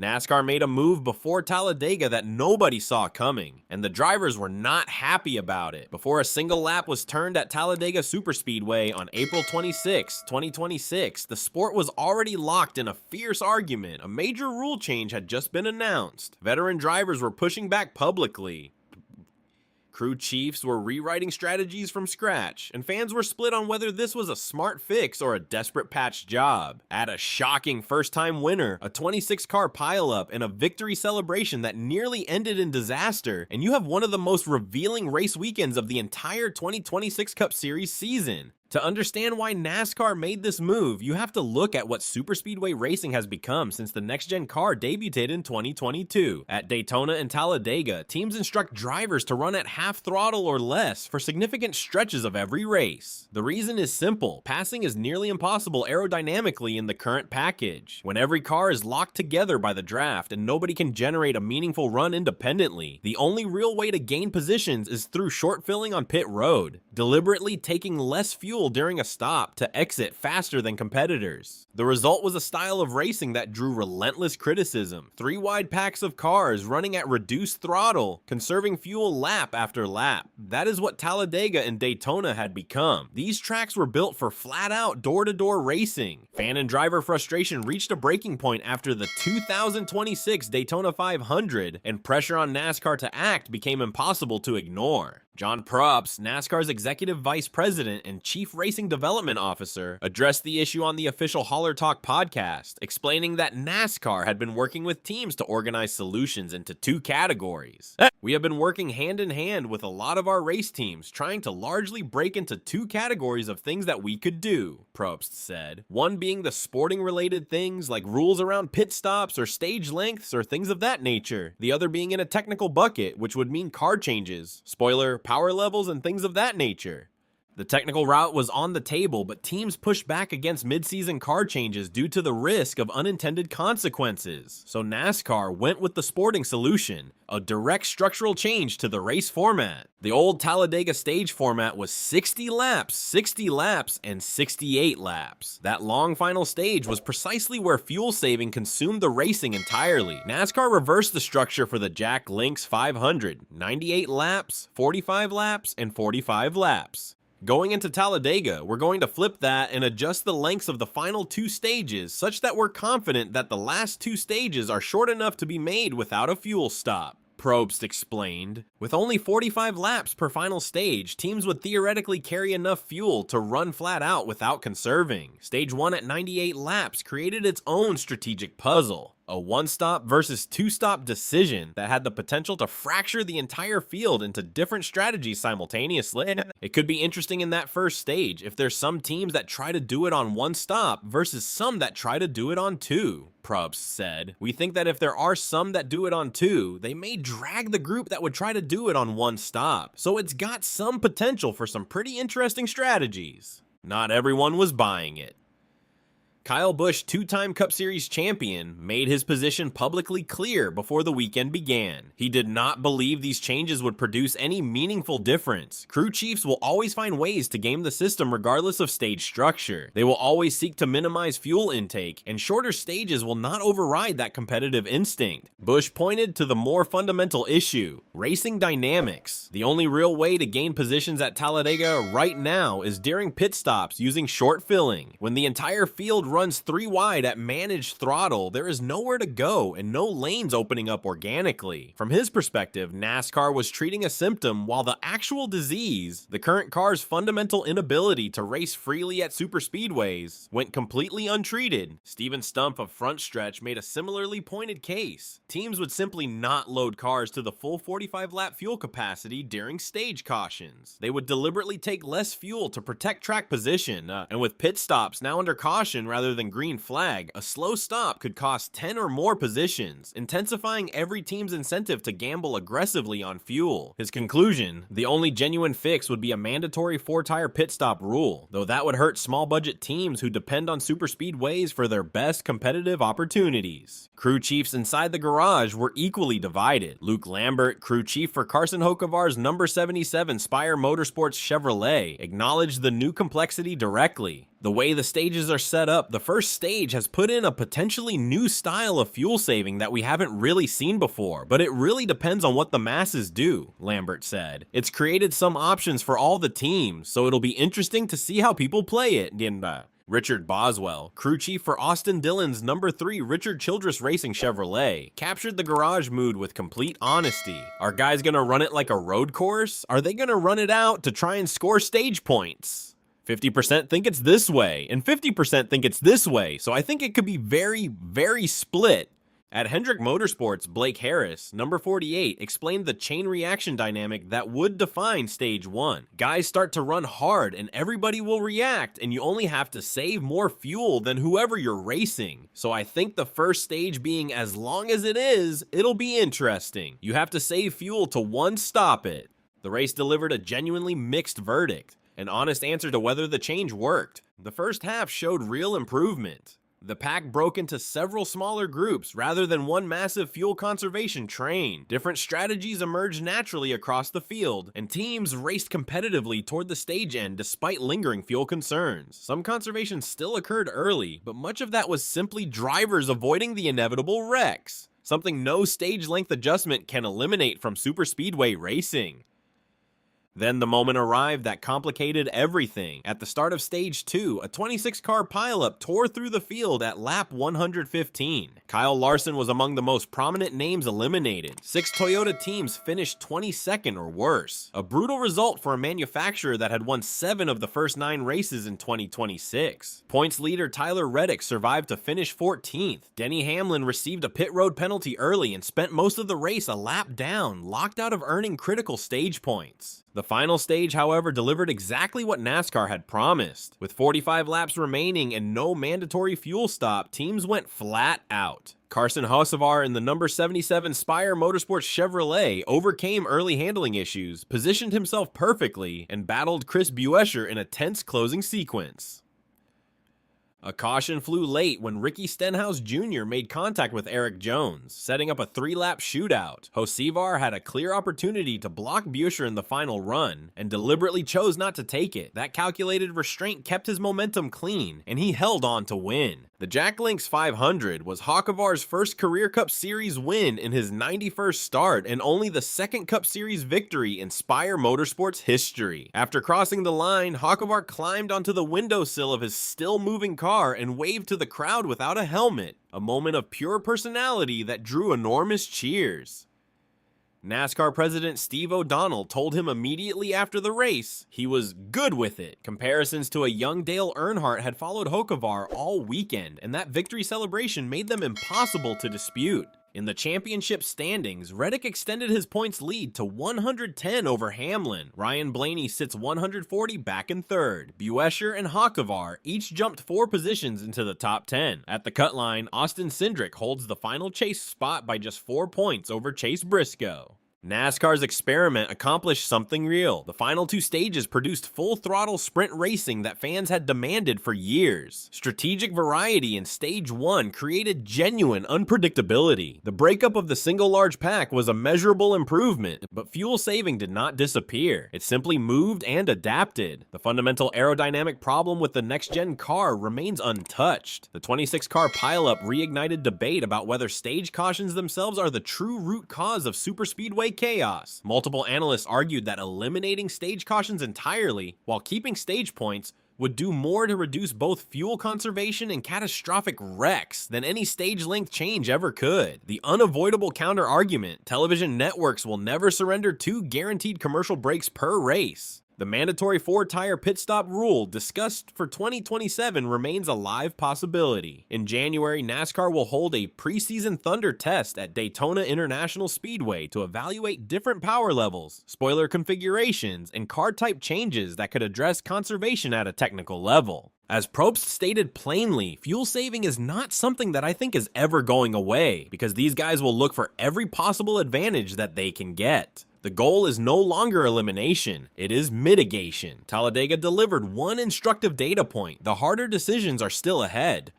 NASCAR made a move before Talladega that nobody saw coming, and the drivers were not happy about it. Before a single lap was turned at Talladega Superspeedway on April 26, 2026, the sport was already locked in a fierce argument. A major rule change had just been announced. Veteran drivers were pushing back publicly. Crew chiefs were rewriting strategies from scratch, and fans were split on whether this was a smart fix or a desperate patch job. Add a shocking first-time winner, a 26-car pileup, and a victory celebration that nearly ended in disaster, and you have one of the most revealing race weekends of the entire 2026 Cup Series season. To understand why NASCAR made this move, you have to look at what superspeedway racing has become since the next-gen car debuted in 2022. At Daytona and Talladega, teams instruct drivers to run at half throttle or less for significant stretches of every race. The reason is simple: passing is nearly impossible aerodynamically in the current package. When every car is locked together by the draft and nobody can generate a meaningful run independently, the only real way to gain positions is through short filling on pit road, deliberately taking less fuel during a stop to exit faster than competitors. The result was a style of racing that drew relentless criticism. 3 wide packs of cars running at reduced throttle, conserving fuel lap after lap. That is what Talladega and Daytona had become. These tracks were built for flat-out door-to-door racing. Fan and driver frustration reached a breaking point after the 2026 Daytona 500, and pressure on NASCAR to act became impossible to ignore. John Probst, NASCAR's executive vice president and chief racing development officer, addressed the issue on the official Hauler Talk podcast, explaining that NASCAR had been working with teams to organize solutions into 2 categories. We have been working hand in hand with a lot of our race teams, trying to largely break into 2 categories of things that we could do, Probst said. One being the sporting related things like rules around pit stops or stage lengths or things of that nature. The other being in a technical bucket, which would mean car changes, spoiler, power levels, and things of that nature. The technical route was on the table, but teams pushed back against mid-season car changes due to the risk of unintended consequences. So NASCAR went with the sporting solution, a direct structural change to the race format. The old Talladega stage format was 60 laps, and 68 laps. That long final stage was precisely where fuel saving consumed the racing entirely. NASCAR reversed the structure for the Jack Links 500, 98 laps, 45 laps, and 45 laps. Going into Talladega, we're going to flip that and adjust the lengths of the final 2 stages such that we're confident that the last 2 stages are short enough to be made without a fuel stop, Probst explained. With only 45 laps per final stage, teams would theoretically carry enough fuel to run flat out without conserving. Stage 1 at 98 laps created its own strategic puzzle. A 1-stop versus 2-stop decision that had the potential to fracture the entire field into different strategies simultaneously. It could be interesting in that first stage if there's some teams that try to do it on 1 stop versus some that try to do it on 2, Probst said. We think that if there are some that do it on 2, they may drag the group that would try to do it on 1 stop. So it's got some potential for some pretty interesting strategies. Not everyone was buying it. Kyle Busch, 2-time Cup Series champion, made his position publicly clear before the weekend began. He did not believe these changes would produce any meaningful difference. Crew chiefs will always find ways to game the system regardless of stage structure. They will always seek to minimize fuel intake, and shorter stages will not override that competitive instinct. Busch pointed to the more fundamental issue: racing dynamics. The only real way to gain positions at Talladega right now is during pit stops using short filling. When the entire field runs 3 wide at managed throttle, there is nowhere to go and no lanes opening up organically. From his perspective, NASCAR was treating a symptom while the actual disease, the current car's fundamental inability to race freely at superspeedways, went completely untreated. Steven Stump of Front Stretch made a similarly pointed case. Teams would simply not load cars to the full 45-lap fuel capacity during stage cautions. They would deliberately take less fuel to protect track position, and with pit stops now under caution rather than green flag, a slow stop could cost 10 or more positions, intensifying every team's incentive to gamble aggressively on fuel. His conclusion: the only genuine fix would be a mandatory 4-tire pit stop rule, though that would hurt small budget teams who depend on superspeedways for their best competitive opportunities. Crew chiefs inside the garage were equally divided. Luke Lambert, crew chief for Carson Hocevar's number 77 Spire Motorsports Chevrolet, acknowledged the new complexity directly. The way the stages are set up, the first stage has put in a potentially new style of fuel saving that we haven't really seen before, but it really depends on what the masses do, Lambert said. It's created some options for all the teams, so it'll be interesting to see how people play it, Richard Boswell, crew chief for Austin Dillon's number 3 Richard Childress Racing Chevrolet, captured the garage mood with complete honesty. Are guys gonna run it like a road course? Are they gonna run it out to try and score stage points? 50% think it's this way, and 50% think it's this way, so I think it could be very, very split. At Hendrick Motorsports, Blake Harris, number 48, explained the chain reaction dynamic that would define Stage 1. Guys start to run hard and everybody will react, and you only have to save more fuel than whoever you're racing. So I think the first stage being as long as it is, it'll be interesting. You have to save fuel to one-stop it. The race delivered a genuinely mixed verdict, an honest answer to whether the change worked. The first half showed real improvement. The pack broke into several smaller groups rather than one massive fuel conservation train. Different strategies emerged naturally across the field, and teams raced competitively toward the stage end despite lingering fuel concerns. Some conservation still occurred early, but much of that was simply drivers avoiding the inevitable wrecks, something no stage length adjustment can eliminate from superspeedway racing. Then the moment arrived that complicated everything. At the start of Stage 2, a 26-car pileup tore through the field at lap 115. Kyle Larson was among the most prominent names eliminated. 6 Toyota teams finished 22nd or worse. A brutal result for a manufacturer that had won 7 of the first 9 races in 2026. Points leader Tyler Reddick survived to finish 14th. Denny Hamlin received a pit road penalty early and spent most of the race a lap down, locked out of earning critical stage points. The final stage, however, delivered exactly what NASCAR had promised. With 45 laps remaining and no mandatory fuel stop, teams went flat out. Carson Hocevar in the number 77 Spire Motorsports Chevrolet overcame early handling issues, positioned himself perfectly, and battled Chris Buescher in a tense closing sequence. A caution flew late when Ricky Stenhouse Jr. made contact with Eric Jones, setting up a 3-lap shootout. Hocevar had a clear opportunity to block Buescher in the final run, and deliberately chose not to take it. That calculated restraint kept his momentum clean, and he held on to win. The Jack Links 500 was Hocevar's first career Cup Series win in his 91st start, and only the second Cup Series victory in Spire Motorsports history. After crossing the line, Hocevar climbed onto the windowsill of his still-moving car and waved to the crowd without a helmet, a moment of pure personality that drew enormous cheers. NASCAR President Steve O'Donnell told him immediately after the race he was good with it. Comparisons to a young Dale Earnhardt had followed Hocevar all weekend, and that victory celebration made them impossible to dispute. In the championship standings, Reddick extended his points lead to 110 over Hamlin. Ryan Blaney sits 140 back in third. Buescher and Hocevar each jumped 4 positions into the top 10. At the cut line, Austin Cindric holds the final chase spot by just 4 points over Chase Briscoe. NASCAR's experiment accomplished something real. The final 2 stages produced full-throttle sprint racing that fans had demanded for years. Strategic variety in Stage 1 created genuine unpredictability. The breakup of the single large pack was a measurable improvement, but fuel saving did not disappear. It simply moved and adapted. The fundamental aerodynamic problem with the next-gen car remains untouched. The 26-car pileup reignited debate about whether stage cautions themselves are the true root cause of superspeedway chaos. Multiple analysts argued that eliminating stage cautions entirely, while keeping stage points, would do more to reduce both fuel conservation and catastrophic wrecks than any stage length change ever could. The unavoidable counter-argument: television networks will never surrender 2 guaranteed commercial breaks per race. The mandatory 4-tire pit stop rule discussed for 2027 remains a live possibility. In January, NASCAR will hold a preseason Thunder test at Daytona International Speedway to evaluate different power levels, spoiler configurations, and car type changes that could address conservation at a technical level. As Probst stated plainly, fuel saving is not something that I think is ever going away, because these guys will look for every possible advantage that they can get. The goal is no longer elimination, it is mitigation. Talladega delivered one instructive data point: the harder decisions are still ahead.